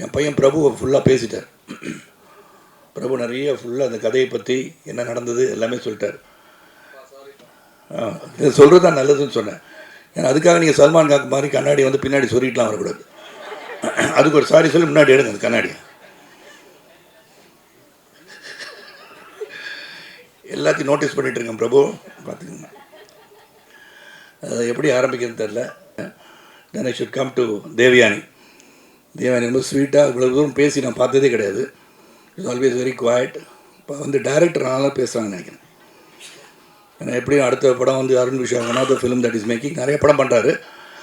என் பையன் பிரபு ஃபுல்லாக பேசிட்டார். பிரபு நிறைய ஃபுல்லாக அந்த கதையை பற்றி என்ன நடந்தது எல்லாமே சொல்லிட்டார். இது சொல்கிறது தான் நல்லதுன்னு சொன்னேன். ஏன்னா அதுக்காக நீங்கள் சல்மான் காக்கு மாதிரி கண்ணாடி வந்து பின்னாடி சொல்லிட்டுலாம் வரக்கூடாது. அதுக்கு ஒரு சாரி சொல்லி முன்னாடி எடுங்க அந்த கண்ணாடி. எல்லாத்தையும் நோட்டீஸ் பண்ணிகிட்டு இருக்கேன் பிரபு, பார்த்துக்கோங்க. எப்படி ஆரம்பிக்கிறதுன்னு தெரில. Then I should come to Devayani. Devayani ரொம்ப ஸ்வீட்டாக இவ்வளோ தூரம் பேசி நான் பார்த்ததே கிடையாது. It's always very quiet. இப்போ வந்து டைரக்டர்னால பேசுகிறாங்கன்னு நினைக்கிறேன். ஏன்னா எப்படியும் அடுத்த படம் வந்து Arun Vishal one of the film that is making நிறைய படம் பண்ணுறாரு.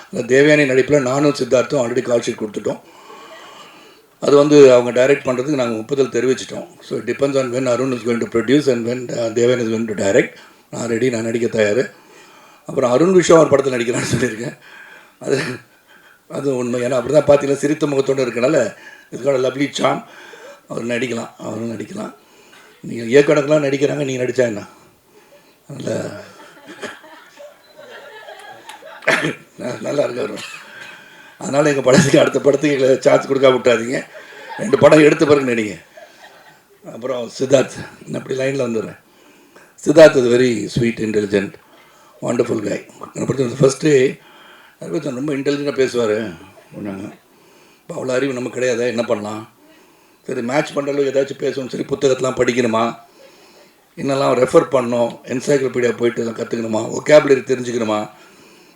அந்த தேவயானி நடிப்பில் நானும் சித்தார்த்தும் ஆல்ரெடி கால் ஷீட் கொடுத்துட்டோம். அது வந்து அவங்க டைரக்ட் பண்ணுறதுக்கு நாங்கள் ஒப்புதல் தெரிவிச்சிட்டோம். So it depends on when Arun is going to produce and when Devayani is going to direct. நான் ரெடி, நான் நடிக்க தயார். அப்புறம் அருண் விஷா ஒரு படத்தில் நடிக்கிறான்னு சொல்லியிருக்கேன். அது உண்மை. ஏன்னா அப்படி தான் பார்த்தீங்கன்னா சிரித்த முகத்தோடு இருக்கனால இதுக்கான லவ்லி சாம். அவர் நடிக்கலாம், அவரும் நடிக்கலாம். நீங்கள் இயக்கணக்கெலாம் நடிக்கிறாங்க, நீங்கள் நடித்தா என்ன? நல்லா இருக்காரு. அதனால் எங்கள் படத்துக்கு அடுத்த படத்துக்கு எங்களை சான்ஸ் கொடுக்க விட்டாதீங்க. 2 படம் எடுத்த பிறகு நடிங்க. அப்புறம் சித்தார்த், நான் அப்படி லைனில் வந்துடுறேன். Siddharth is very sweet, intelligent, wonderful guy. என்னை பற்றி ஃபஸ்ட்டு ரொம்ப இன்டெலிஜென்ட்டாக பேசுவார். ஒன்றாங்க இப்போ அவ்வளோ அறிவு நமக்கு கிடையாது. என்ன பண்ணலாம்? சரி, மேட்ச் பண்ணுற அளவுக்கு ஏதாச்சும் பேசணும். சரி, புத்தகத்தெலாம் படிக்கணுமா, என்னெல்லாம் ரெஃபர் பண்ணணும், என்சைக்ளோபீடியா போயிட்டு எல்லாம் கற்றுக்கணுமா, ஒகேபுலரி தெரிஞ்சுக்கணுமா,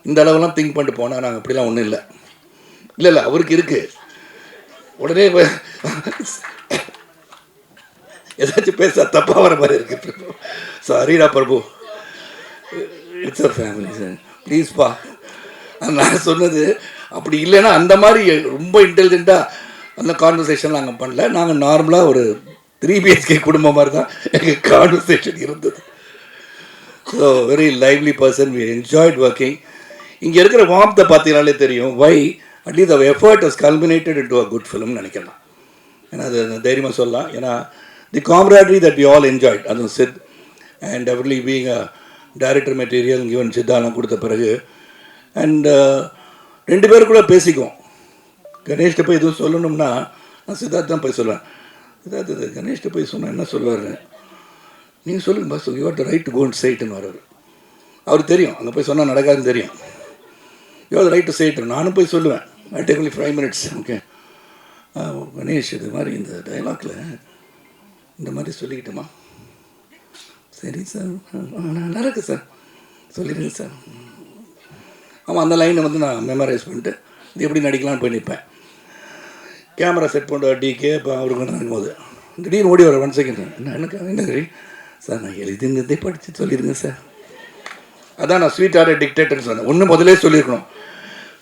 இந்த அளவுலாம் திங்க் பண்ணிட்டு போனால் நாங்கள் அப்படிலாம் ஒன்றும் இல்லை. இல்லை அவருக்கு இருக்குது. உடனே ஏதாச்சும் பேச தப்பாக வர மாதிரி இருக்குது. பிரபு சாரிடா பிரபு, இட்ஸ் அ ஃபேமிலி சார், ப்ளீஸ்ப்பா. நான் சொன்னது அப்படி இல்லைன்னா அந்த மாதிரி ரொம்ப இன்டெலிஜென்ட்டாக அந்த கான்வர்சேஷன் நாங்கள் பண்ணல. நாங்கள் நார்மலாக ஒரு 3 BHK குடும்பம் மாதிரி தான் எங்கள் கான்வர்சேஷன் இருந்தது. So very lively person, we enjoyed working. இங்கே இருக்கிற வார்த்தை பார்த்தீங்கனாலே தெரியும் வை அட்லீஸ்ட் அவர் effort is culminated into a good ஃபிலிம்னு நினைக்கலாம். ஏன்னா அது தைரியமாக சொல்லலாம். ஏன்னா the camaraderie that we all enjoyed, அதுவும் Sid and early being a director material given சித்தாலாம் கொடுத்த பிறகு அண்ட் 2 பேருக்குள்ளே பேசிக்குவோம். கணேஷ்கிட்ட போய் எதுவும் சொல்லணும்னா நான் சித்தார்த் தான் போய் சொல்லுவேன். சித்தார்த் இது கணேஷ்கிட்ட போய் சொன்னால் என்ன சொல்லுவார், நீங்கள் சொல்லுங்கள் boss, you have the right to go and say இட்னு வர்றாரு. அவருக்கு தெரியும் அங்கே போய் சொன்னால் நடக்காதுன்னு தெரியும். You have the right to say it. நானும் போய் சொல்லுவேன். I take only 5 minutes. Okay Ganesh, இது மாதிரி இந்த டைலாக்ல இந்த மாதிரி சொல்லிக்கிட்டோமா? சரி சார், நல்லா இருக்கு சார், சொல்லிடுங்க சார். ஆமாம், அந்த லைனை வந்து நான் மெமரைஸ் பண்ணிட்டு இது எப்படி நடிக்கலான்னு போய் நிற்பேன். கேமரா செட் பண்ணுற டிகே இப்போ அவருக்கு வந்து நடக்கும்போது திடீர்னு ஓடி வர 1 செகண்ட், என்ன சரி சார், நான் எழுதுங்கிறதே படித்து சொல்லிடுங்க சார். அதான் நான் ஸ்வீட்டாக டிக்டேட்டர்னு சொன்னேன். ஒன்று முதலே சொல்லியிருக்கணும்.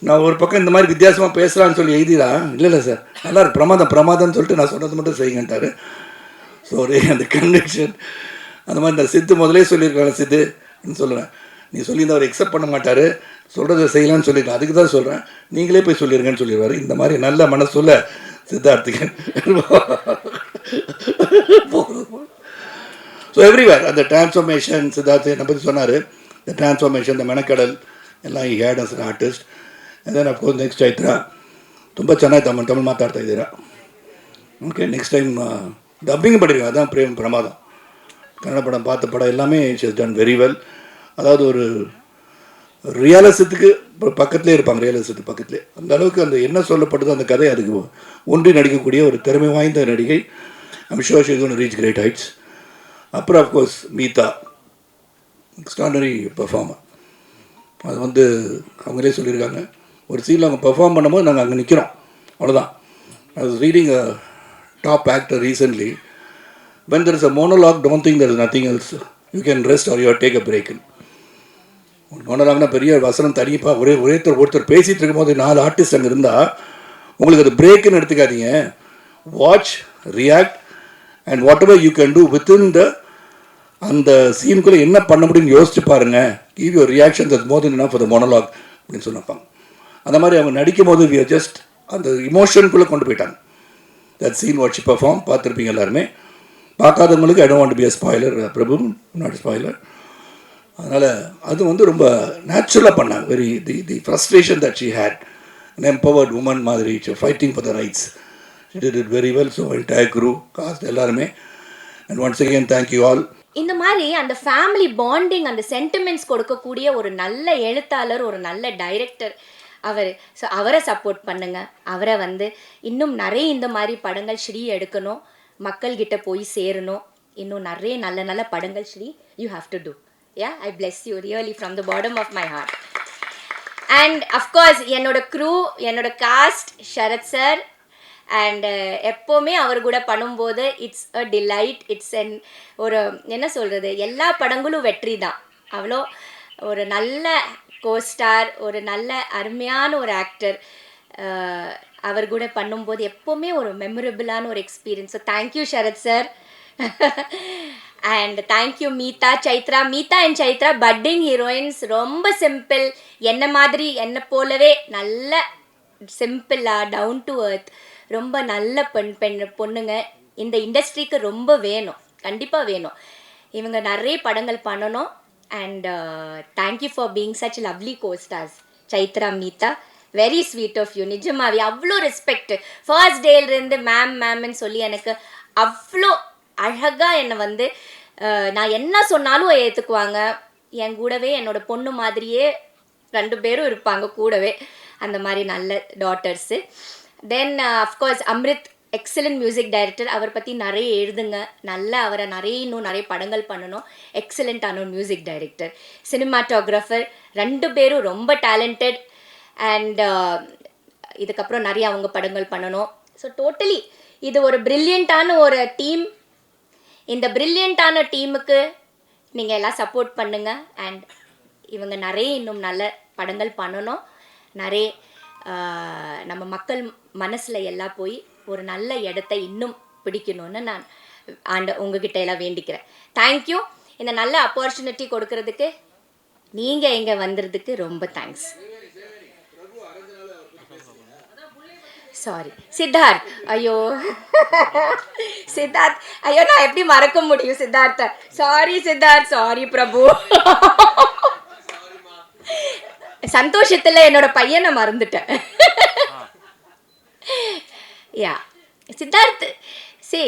நான் ஒரு பக்கம் இந்த மாதிரி வித்தியாசமாக பேசுகிறான்னு சொல்லி எழுதிடா, இல்லை சார் நல்லா இருக்கு, பிரமாதம்னு சொல்லிட்டு நான் சொன்னது மட்டும் செய்யுங்கன்ட்டார். ஸோ ஒரு அந்த கன்வெக்ஷன் அந்த மாதிரி இந்த சித்து முதலே சொல்லியிருக்காங்க சித்துன்னு சொல்லுவேன். நீ சொல்லியிருந்த அவர் எக்ஸப்ட் பண்ண மாட்டார், சொல்கிறத செய்யலான்னு சொல்லியிருக்கேன், அதுக்கு தான் சொல்கிறேன், நீங்களே போய் சொல்லிடுங்கன்னு சொல்லிடுவார். இந்த மாதிரி நல்ல மனசுல சித்தார்த்துக்கு. ஸோ எவ்ரிவேர் அந்த டிரான்ஸ்ஃபர்மேஷன் சித்தார்த்து என்னை பற்றி சொன்னார். இந்த டிரான்ஸ்ஃபர்மேஷன், இந்த மெனக்கடல் எல்லாம் he had as an artist. And then of course next Chaitra ತುಂಬ ಚೆನ್ನಾಗಿ ತಮಿಳು ಮಾತಾಡ್ತಾ ಇದ್ದೀರಾ. ஓகே, நெக்ஸ்ட் டைம் டப்பிங் பண்ணியிருக்கேன். அதான் பிரமாதம். கன்னட படம் பார்த்த படம் எல்லாமே she has done very well. அதாவது ஒரு ரியலிசத்துக்கு பக்கத்துலேயே இருப்பாங்க, ரியலிசத்துக்கு பக்கத்துலேயே. அந்த அளவுக்கு அந்த என்ன சொல்லப்படுதோ அந்த கதை அதுக்கு ஒன்றி நடிக்கக்கூடிய ஒரு திறமை வாய்ந்த நடிகை. I'm sure she is going to reach great heights. அப்புறம் அஃப்கோர்ஸ் மீதா, எக்ஸ்ட்ராடனரி பெர்ஃபார்மர். அது வந்து அவங்களே சொல்லியிருக்காங்க, ஒரு சீனில் அவங்க பெர்ஃபார்ம் பண்ணும்போது நாங்கள் அங்கே நிற்கிறோம், அவ்வளோதான். I was reading a top actor recently, when there is a monologue, don't think there is nothing else, you can rest or you take a break. மோனலாக்னா பெரிய வசனம் தனிப்பாக ஒருத்தர் பேசிகிட்டு இருக்கும்போது 4 ஆர்டிஸ்ட் அங்கே இருந்தால் உங்களுக்கு அது பிரேக்குன்னு எடுத்துக்காதீங்க. Watch, react and what ever you can do within the அந்த சீனுக்குள்ளே என்ன பண்ண முடியும்னு யோசிச்சு பாருங்கள். Give your reaction that more then enough for the monologue அப்படின்னு சொன்னப்பாங்க. அந்த மாதிரி அவங்க நடிக்கும் போது வி ஆர் ஜஸ்ட் அந்த இமோஷனுக்குள்ளே கொண்டு போயிட்டாங்க. தட் சீன் வாட்ச் பெர்ஃபார்ம் பார்த்துருப்பீங்க எல்லாருமே. பார்க்காதவங்களுக்கு I don't want to be a spoiler, Prabhu not spoiler. அதனால் அது வந்து ரொம்ப நேச்சுரலாக பண்ணாங்க. Very the frustration that she had, an empowered woman மாதிரி, fighting for the rights. He did it very well. So entire crew, cast எல்லாருமே. And once again, thank you all. இந்த மாதிரி அந்த ஃபேமிலி பாண்டிங், அந்த சென்டிமெண்ட்ஸ் கொடுக்கக்கூடிய ஒரு நல்ல எழுத்தாளர், ஒரு நல்ல டைரக்டர் அவர். ஸோ அவரை சப்போர்ட் பண்ணுங்க. அவரை வந்து இன்னும் நிறைய இந்த மாதிரி படங்கள் ஸ்ரீ எடுக்கணும், மக்கள்கிட்ட போய் சேரணும். இன்னும் நிறைய நல்ல நல்ல படங்கள் Sri you have to do. Yeah, I bless you really from the bottom of my heart. And of course என்னோட க்ரூ, என்னோட காஸ்ட், ஷரத் சார். அண்ட் எப்போவுமே அவர் கூட பண்ணும்போது இட்ஸ் அ டிலைட். இட்ஸ் ஒரு என்ன சொல்கிறது, எல்லா படங்களும் வெற்றி தான். அவ்வளோ ஒரு நல்ல கோஸ்டார், ஒரு நல்ல அருமையான ஒரு ஆக்டர். அவர் கூட பண்ணும்போது எப்போவுமே ஒரு மெமரபிளான ஒரு experience. So thank you Sharath sir. And thank you Meetha, Chaitra. Meetha and Chaitra putting heroines. ரொம்ப சிம்பிள், என்ன மாதிரி, என்ன போலவே நல்ல சிம்பிளாக டவுன் டு எர்த், ரொம்ப நல்ல பொண்ணுங்க. இந்த இண்டஸ்ட்ரிக்கு ரொம்ப வேணும், கண்டிப்பாக வேணும். இவங்க நிறைய படங்கள் பண்ணணும். And thank you for being such lovely costars. Chaitra, Meetha, very sweet of you. நிஜமாவே அவ்வளோ ரெஸ்பெக்ட். ஃபர்ஸ்ட் டேலேருந்து மேம்னு சொல்லி எனக்கு அவ்வளோ அழகாக என்னை வந்து நான் என்ன சொன்னாலும் ஏற்றுக்குவாங்க. என் கூடவே என்னோட பொண்ணு மாதிரியே 2 பேரும் இருப்பாங்க கூடவே. அந்த மாதிரி நல்ல daughters. Then of course Amrit, excellent music director. அவர் பற்றி நிறைய எழுதுங்க. நல்லா அவரை இன்னும் நிறைய படங்கள் பண்ணணும். எக்ஸலண்ட்டான ஒரு மியூசிக் டைரக்டர். சினிமாட்டோகிராஃபர் 2 பேரும் ரொம்ப டேலண்டட். அண்ட் இதுக்கப்புறம் நிறைய அவங்க படங்கள் பண்ணணும். ஸோ டோட்டலி இது ஒரு ப்ரில்லியண்ட்டான ஒரு டீம். இந்த ப்ரில்லியண்ட்டான டீமுக்கு நீங்கள் எல்லாம் சப்போர்ட் பண்ணுங்கள். அண்ட் இவங்க நிறைய இன்னும் நல்ல படங்கள் பண்ணணும். நிறைய நம்ம மக்கள் மனசில் எல்லாம் போய் ஒரு நல்ல இடத்த இன்னும் பிடிக்கணும்னு நான் உங்ககிட்ட எல்லாம் வேண்டிக்கிறேன். தேங்க்யூ. இந்த நல்ல ஆப்பர்ச்சுனிட்டி கொடுக்கறதுக்கு, நீங்கள் இங்கே வந்ததுக்கு ரொம்ப தேங்க்ஸ். சாரி சித்தார்த். ஐயோ சித்தார்த், ஐயோ நான் எப்படி மறக்க முடியும் சித்தார்த்த. சாரி சித்தார்த், சாரி பிரபு. சந்தோஷத்தில் என்னோட பையனை மறந்துட்டேன். யா சித்தார்த், சி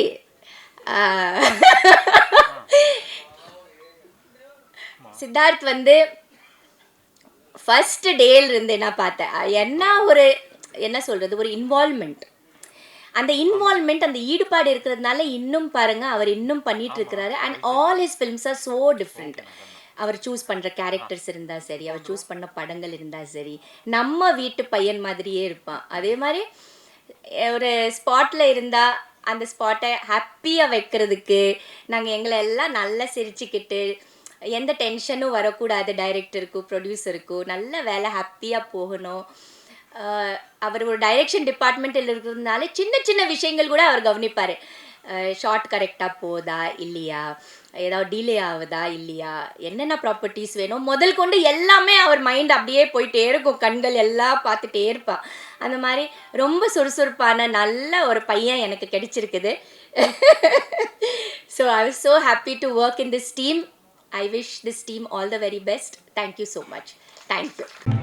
சித்தார்த் வந்து ஃபர்ஸ்ட் டேலேருந்து என்ன பார்த்தேன், என்ன ஒரு என்ன சொல்கிறது, ஒரு இன்வால்மெண்ட். அந்த இன்வால்மெண்ட், அந்த ஈடுபாடு இருக்கிறதுனால இன்னும் பாருங்கள் அவர் இன்னும் பண்ணிகிட்டு இருக்கிறாரு. And all his films are so different. அவர் சூஸ் பண்ணுற கேரக்டர்ஸ் இருந்தால் சரி, அவர் சூஸ் பண்ண படங்கள் இருந்தால் சரி, நம்ம வீட்டு பையன் மாதிரியே இருப்பான். அதே மாதிரி ஒரு ஸ்பாட்டில் இருந்தால் அந்த ஸ்பாட்டை ஹாப்பியாக வைக்கிறதுக்கு நாங்கள் எங்களை எல்லாம் நல்லா சிரிச்சுக்கிட்டு, எந்த டென்ஷனும் வரக்கூடாது, டைரக்டருக்கும் ப்ரொடியூசருக்கும் நல்ல வேலை ஹாப்பியாக போகணும். அவர் ஒரு டைரெக்ஷன் டிபார்ட்மெண்ட்டில் இருக்கிறதுனால சின்ன சின்ன விஷயங்கள் கூட அவர் கவனிப்பார். ஷார்ட் கரெக்டாக போதா இல்லையா, ஏதாவது டிலே ஆகுதா இல்லையா, என்னென்ன ப்ராப்பர்ட்டிஸ் வேணும் முதல் கொண்டு எல்லாமே அவர் மைண்ட் அப்படியே போயிட்டே இருக்கும். கண்கள் எல்லாம் பார்த்துட்டே இருப்பான். அந்த மாதிரி ரொம்ப சுறுசுறுப்பான நல்ல ஒரு பையன் எனக்கு கிடைச்சிருக்குது. So I was so happy to work in this team. I wish this team all the very best. Thank you so much. Thank you.